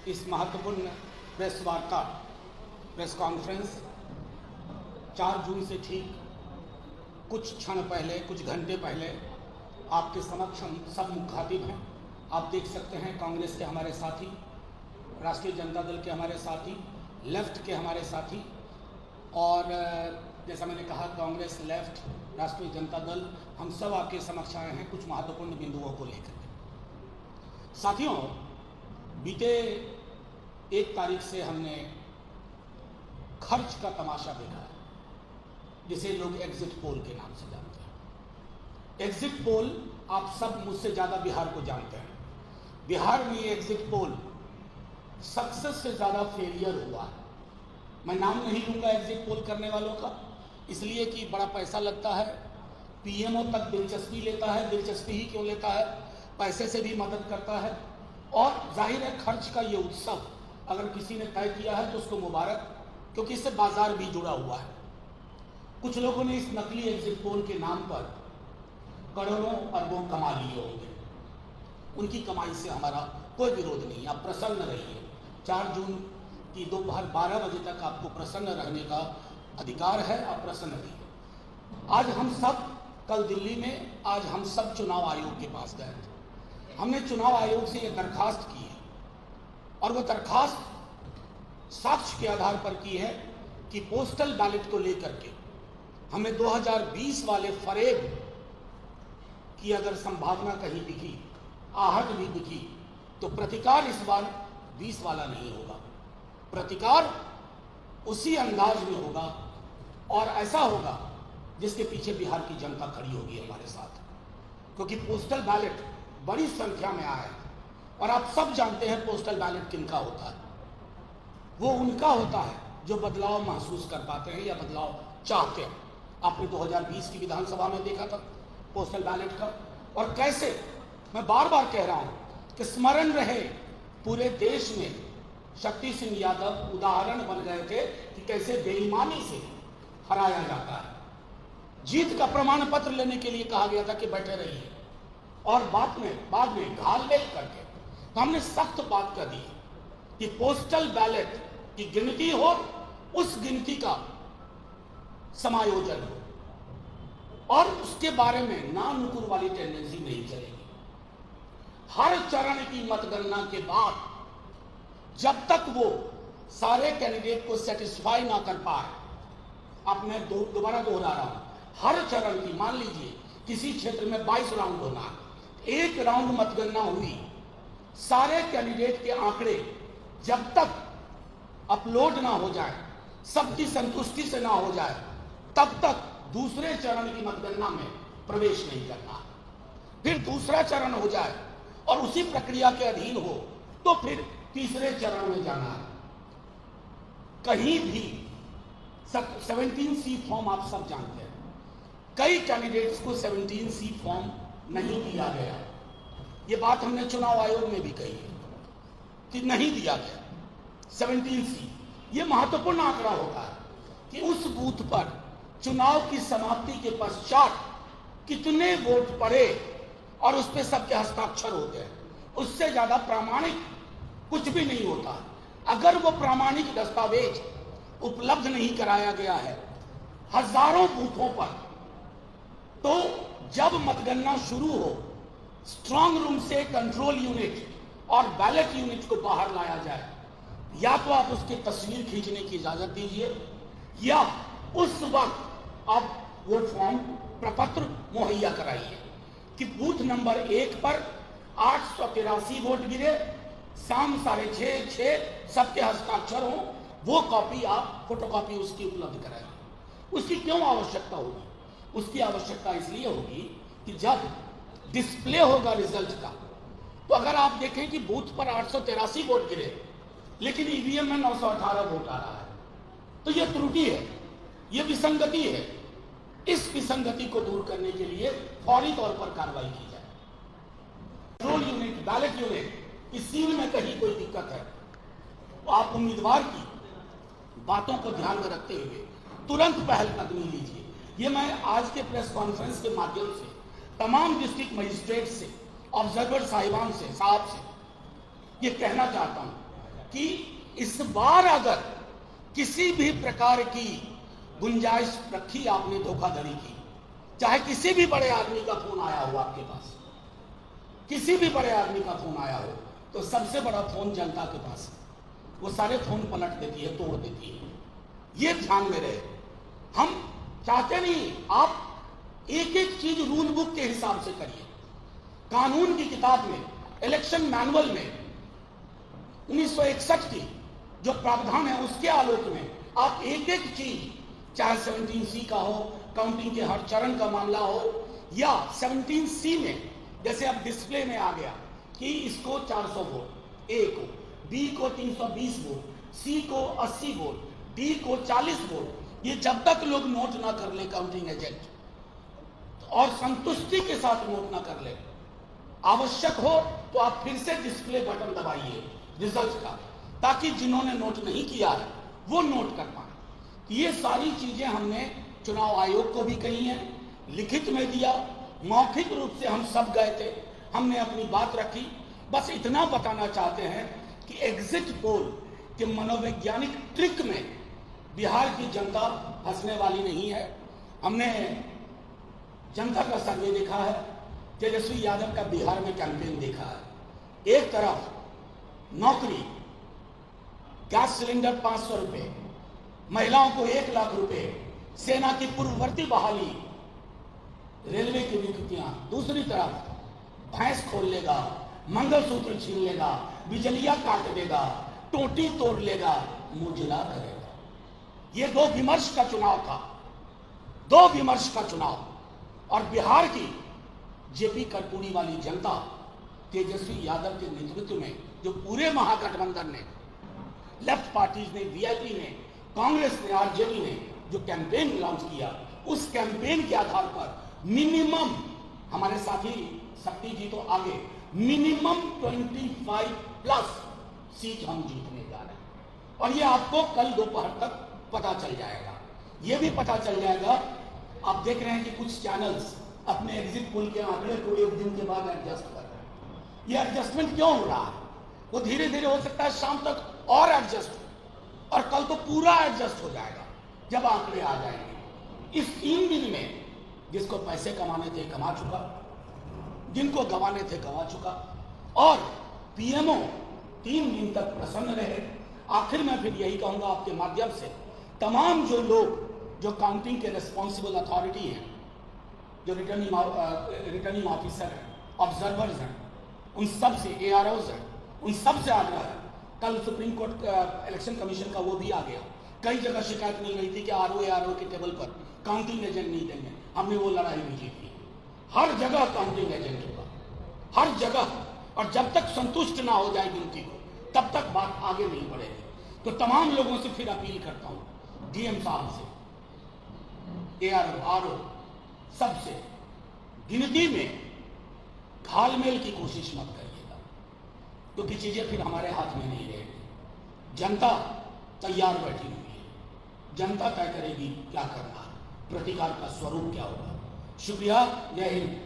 इस महत्वपूर्ण प्रेस वार्ता, प्रेस कॉन्फ्रेंस 4 जून से ठीक कुछ क्षण पहले, कुछ घंटे पहले आपके समक्ष हम सब मुखातिब हैं। आप देख सकते हैं कांग्रेस के हमारे साथी, राष्ट्रीय जनता दल के हमारे साथी, लेफ्ट के हमारे साथी, और जैसा मैंने कहा कांग्रेस, लेफ्ट, राष्ट्रीय जनता दल, हम सब आपके समक्ष आए हैं कुछ महत्वपूर्ण बिंदुओं को लेकर। साथियों, बीते 1 तारीख से हमने खर्च का तमाशा देखा है, जिसे लोग एग्जिट पोल के नाम से जानते हैं। एग्जिट पोल आप सब मुझसे ज़्यादा बिहार को जानते हैं। बिहार में एग्जिट पोल सक्सेस से ज़्यादा फेलियर हुआ है। मैं नाम नहीं लूँगा एग्जिट पोल करने वालों का, इसलिए कि बड़ा पैसा लगता है, पीएमओ तक दिलचस्पी लेता है। दिलचस्पी ही क्यों लेता है, पैसे से भी मदद करता है। और जाहिर है खर्च का ये उत्सव अगर किसी ने तय किया है तो उसको मुबारक, क्योंकि इससे बाजार भी जुड़ा हुआ है। कुछ लोगों ने इस नकली एग्जिट पोल के नाम पर करोड़ों अरबों कमा लिए होंगे। उनकी कमाई से हमारा कोई विरोध नहीं, आप प्रसन्न रहिए। 4 जून की दोपहर 12 बजे तक आपको प्रसन्न रहने का अधिकार है, आप प्रसन्न रहिए। आज हम सब, कल दिल्ली में आज हम सब चुनाव आयोग के पास गए थे। हमने चुनाव आयोग से ये दरखास्त की है, और वो दरखास्त साक्ष्य के आधार पर की है कि पोस्टल बैलेट को लेकर के हमें 2020 वाले फरेब की अगर संभावना कहीं दिखी, आहट भी दिखी, तो प्रतिकार इस बार 20 वाला नहीं होगा। प्रतिकार उसी अंदाज में होगा और ऐसा होगा जिसके पीछे बिहार की जनता खड़ी होगी हमारे साथ, क्योंकि पोस्टल बैलेट बड़ी संख्या में आया है। और आप सब जानते हैं पोस्टल बैलेट किनका होता है। वो उनका होता है जो बदलाव महसूस कर पाते हैं या बदलाव चाहते हैं। आपने 2020 की विधानसभा में देखा था पोस्टल बैलेट का, और कैसे, मैं बार बार कह रहा हूं कि स्मरण रहे पूरे देश में शक्ति सिंह यादव उदाहरण बन गए थे कि कैसे बेईमानी से हराया जाता है। जीत का प्रमाण पत्र लेने के लिए कहा गया था कि बैठे रहिए, और बाद में घालमेल करके तो हमने सख्त बात कर दी कि पोस्टल बैलेट की गिनती हो, उस गिनती का समायोजन हो, और उसके बारे में ना नुकुर वाली टेंडेंसी नहीं चलेगी। हर चरण की मतगणना के बाद जब तक वो सारे कैंडिडेट को सेटिस्फाई ना कर पाए, अब मैं दोबारा दोहरा रहा हूं, हर चरण की, मान लीजिए किसी क्षेत्र में 22 राउंड होना है, 1 राउंड मतगणना हुई, सारे कैंडिडेट के आंकड़े जब तक अपलोड ना हो जाए, सबकी संतुष्टि से ना हो जाए, तब तक दूसरे चरण की मतगणना में प्रवेश नहीं करना। फिर दूसरा चरण हो जाए और उसी प्रक्रिया के अधीन हो तो फिर तीसरे चरण में जाना है। कहीं भी 17C फॉर्म आप सब जानते हैं, कई कैंडिडेट्स को 17C फॉर्म नहीं दिया गया। ये बात हमने चुनाव आयोग में भी कही है कि नहीं दिया गया 17C। ये महत्वपूर्ण आंकड़ा होता है कि उस बूथ पर चुनाव की समाप्ति के पश्चात कितने वोट पड़े और उस पर सबके हस्ताक्षर होते हैं। उससे ज्यादा प्रामाणिक कुछ भी नहीं होता। अगर वो प्रामाणिक दस्तावेज उपलब्ध नहीं कराया गया है हजारों बूथों पर, तो जब मतगणना शुरू हो, स्ट्रांग रूम से कंट्रोल यूनिट और बैलेट यूनिट को बाहर लाया जाए। या तो आप उसकी तस्वीर खींचने की इजाजत दीजिए, या उस वक्त आप वो फॉर्म, प्रपत्र मुहैया कराइए कि बूथ नंबर 1 पर 883 वोट गिरे, शाम 6:30 सबके हस्ताक्षर हो, वो कॉपी आप, फोटोकॉपी उसकी उपलब्ध कराइए। उसकी क्यों आवश्यकता होगी? उसकी आवश्यकता इसलिए होगी कि जब डिस्प्ले होगा रिजल्ट का, तो अगर आप देखें कि बूथ पर 883 वोट गिरे लेकिन ईवीएम में 918 वोट आ रहा है, तो यह त्रुटि है, यह विसंगति है। इस विसंगति को दूर करने के लिए फौरी तौर पर कार्रवाई की जाए। कंट्रोल यूनिट, बैलेट यूनिट की सील में कहीं कोई दिक्कत है तो आप उम्मीदवार की बातों को ध्यान में रखते हुए तुरंत पहलकदमी लीजिए। ये मैं आज के प्रेस कॉन्फ्रेंस के माध्यम से तमाम डिस्ट्रिक्ट मजिस्ट्रेट से, ऑब्जर्वर साहिबान से, साहब से ये कहना चाहता हूं कि इस बार अगर किसी भी प्रकार की गुंजाइश रखी आपने धोखाधड़ी की, चाहे किसी भी बड़े आदमी का फोन आया हो आपके पास, किसी भी बड़े आदमी का फोन आया हो, तो सबसे बड़ा फोन जनता के पास है। वो सारे फोन पलट देती है, तोड़ देती है। ये ध्यान में रहे। हम चाहते नहीं, आप एक एक चीज रूल बुक के हिसाब से करिए। कानून की किताब में, इलेक्शन मैनुअल में 1961 की जो प्रावधान है उसके आलोक में आप एक एक चीज, चाहे 17C का हो, काउंटिंग के हर चरण का मामला हो, या 17C में जैसे अब डिस्प्ले में आ गया कि इसको 400 वोट ए को, बी को 320 वोट, सी को 80 वोट, डी को 40 वोट, ये जब तक लोग नोट ना कर ले काउंटिंग एजेंट और संतुष्टि के साथ नोट ना कर ले, आवश्यक हो तो आप फिर से डिस्प्ले बटन दबाइए रिजल्ट का, ताकि जिन्होंने नोट नहीं किया है वो नोट कर पाए। ये सारी चीजें हमने चुनाव आयोग को भी कही है, लिखित में दिया, मौखिक रूप से हम सब गए थे, हमने अपनी बात रखी। बस इतना बताना चाहते हैं कि एग्जिट पोल के मनोवैज्ञानिक ट्रिक में बिहार की जनता फंसने वाली नहीं है। हमने जनता का सर्वे देखा है, तेजस्वी यादव का बिहार में कैंपेन देखा है। एक तरफ नौकरी, गैस सिलेंडर 500 रुपए, महिलाओं को 1 लाख रुपए, सेना की पूर्ववर्ती बहाली, रेलवे की नियुक्तियां, दूसरी तरफ भैंस खोल लेगा, मंगलसूत्र छीन लेगा, बिजलियां काट देगा, टोटी तोड़ लेगा, मुजरा करेगा। ये दो विमर्श का चुनाव था, दो विमर्श का चुनाव। और बिहार की जेपी कर्पूरी वाली जनता तेजस्वी यादव के नेतृत्व में, जो पूरे महागठबंधन ने, लेफ्ट पार्टीज ने, वीआईपी ने, कांग्रेस ने, आरजेडी ने जो कैंपेन लॉन्च किया, उस कैंपेन के आधार पर मिनिमम, हमारे साथी शक्ति जी तो आगे, मिनिमम 25+ सीट हम जीतने जा रहे हैं। और ये आपको कल दोपहर तक पता चल जाएगा। ये भी पता चल जाएगा, आप देख रहे हैं कि कुछ चैनल्स अपने एग्जिट पोल के आंकड़े को एक दिन के बाद एडजस्ट कर रहे हैं। ये एडजस्टमेंट क्यों हो रहा है? वो धीरे धीरे हो सकता है शाम तक और एडजस्ट हो, और कल तो पूरा एडजस्ट हो जाएगा जब आंकड़े आ जाएंगे। इस 3 दिन में जिसको पैसे कमाने थे कमा चुका, जिनको गंवाने थे गंवा चुका, और पीएमओ 3 दिन तक प्रसन्न रहे। आखिर में फिर यही कहूंगा आपके माध्यम से, तमाम जो लोग जो काउंटिंग के रिस्पॉन्सिबल अथॉरिटी हैं, जो रिटर्निंग ऑफिसर हैं, ऑब्जर्वर्स हैं, उन सब से, AROs हैं, उन सब से आग्रह है। कल सुप्रीम कोर्ट इलेक्शन कमीशन का वो भी आ गया। कई जगह शिकायत मिल रही थी कि ARO के टेबल पर काउंटिंग एजेंट नहीं देंगे। हमने वो लड़ाई भी जीती। हर जगह काउंटिंग एजेंट होगा, हर जगह। और जब तक संतुष्ट ना हो जाए गिनती को, तब तक बात आगे नहीं बढ़ेगी। तो तमाम लोगों से फिर अपील करता हूं, डीएम साहब से, ARO सबसे, गिनती में घालमेल की कोशिश मत करिएगा, क्योंकि चीजें फिर हमारे हाथ में नहीं रहेगी। जनता तैयार बैठी हुई है, जनता तय करेगी क्या करना है, प्रतिकार का स्वरूप क्या होगा। शुक्रिया, जय हिंद।